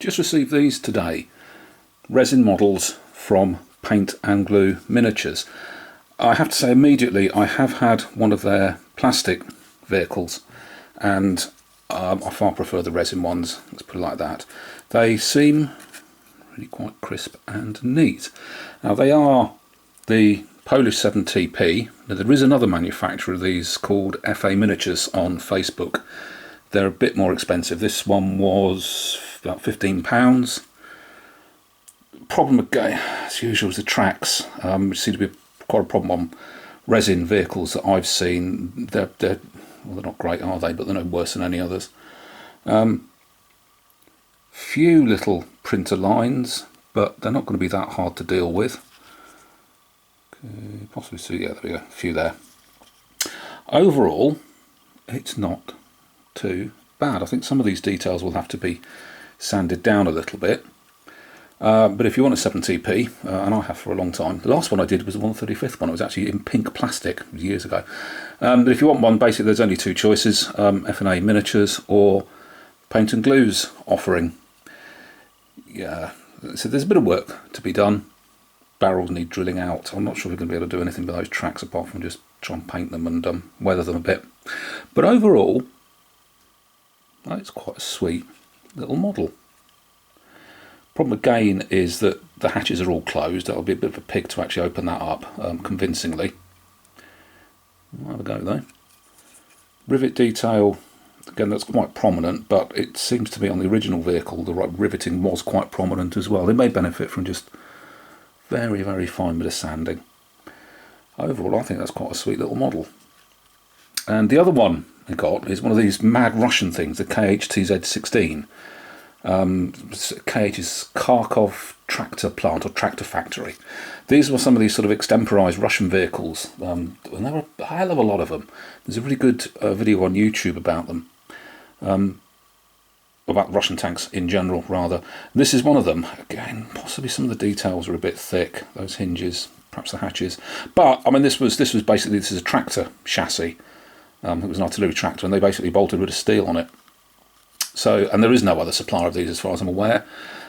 Just received these today. Resin models from Paint and Glue Miniatures. I have to say immediately I have had one of their plastic vehicles and I far prefer the resin ones, let's put it like that. They seem really quite crisp and neat. Now they are the Polish 7TP. Now, there is another manufacturer of these called FA Miniatures on Facebook. They're a bit more expensive. This one was about £15. Problem again, as usual, is the tracks, which seem to be quite a problem on resin vehicles that I've seen. They're not great, are they? But they're no worse than any others. Few little printer lines, but they're not going to be that hard to deal with. Possibly see, yeah, there we go, a few there. Overall, it's not too bad. I think some of these details will have to be sanded down a little bit. But if you want a 7TP, and I have for a long time, the last one I did was the 135th one. It was actually in pink plastic years ago. But if you want one, basically there's only two choices, F&A Miniatures or Paint and Glue's offering. Yeah, so there's a bit of work to be done. Barrels need drilling out. I'm not sure we're going to be able to do anything with those tracks apart from just try and paint them and weather them a bit. But overall, it's quite a sweet little model. Problem again is that the hatches are all closed. That'll be a bit of a pig to actually open that up convincingly. I'll have a go though. Rivet detail, again, that's quite prominent, but it seems to be on the original vehicle the riveting was quite prominent as well. They may benefit from just very, very fine bit of sanding. Overall, I think that's quite a sweet little model. And the other one I got is one of these mad Russian things, the KhTZ 16. KH's Kharkov tractor plant or tractor factory. These were some of these sort of extemporized Russian vehicles, and there were a hell of a lot of them. There's a really good video on YouTube about them, about Russian tanks in general, rather. This is one of them. Again, possibly some of the details are a bit thick. Those hinges, perhaps the hatches. But I mean, this is a tractor chassis. It was an artillery tractor, and they basically bolted with a steel on it. So, and there is no other supplier of these as far as I'm aware.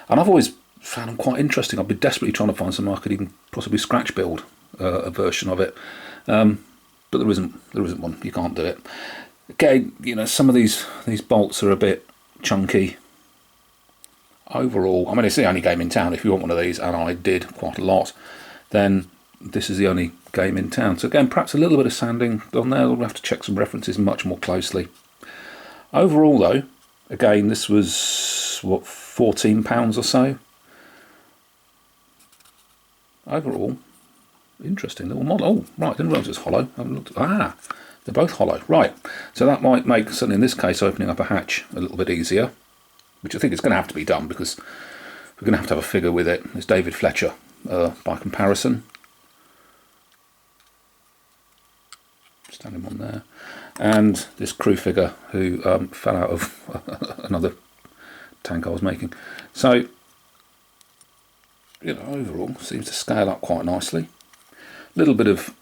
And I've always found them quite interesting. I've been desperately trying to find some I could even possibly scratch build a version of it. But there isn't one. You can't do it. Again, you know, some of these bolts are a bit chunky. Overall, I mean, it's the only game in town. If you want one of these, and I did quite a lot, then this is the only game in town. So again, perhaps a little bit of sanding on there. We'll have to check some references much more closely. Overall, though, again, this was, what, £14 or so? Overall, interesting little model. Oh, right, didn't realise it was hollow. I haven't looked. Ah, they're both hollow. Right, so that might make, certainly in this case, opening up a hatch a little bit easier, which I think is going to have to be done because we're going to have a figure with it. It's David Fletcher by comparison. Stand him on there. And this crew figure who fell out of another tank I was making. So, you know, overall seems to scale up quite nicely. A little bit of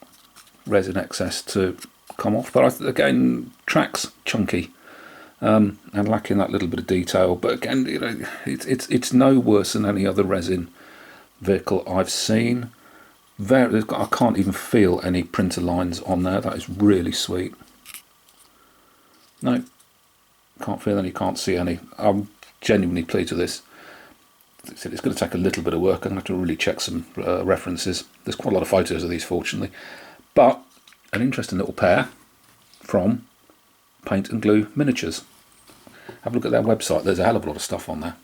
resin excess to come off, but again, tracks chunky and lacking that little bit of detail. But again, you know, it's no worse than any other resin vehicle I've seen. I can't even feel any printer lines on there. That is really sweet. No, can't feel any, can't see any. I'm genuinely pleased with this. It's going to take a little bit of work. I'm going to have to really check some references. There's quite a lot of photos of these, fortunately. But an interesting little pair from Paint and Glue Miniatures. Have a look at their website. There's a hell of a lot of stuff on there.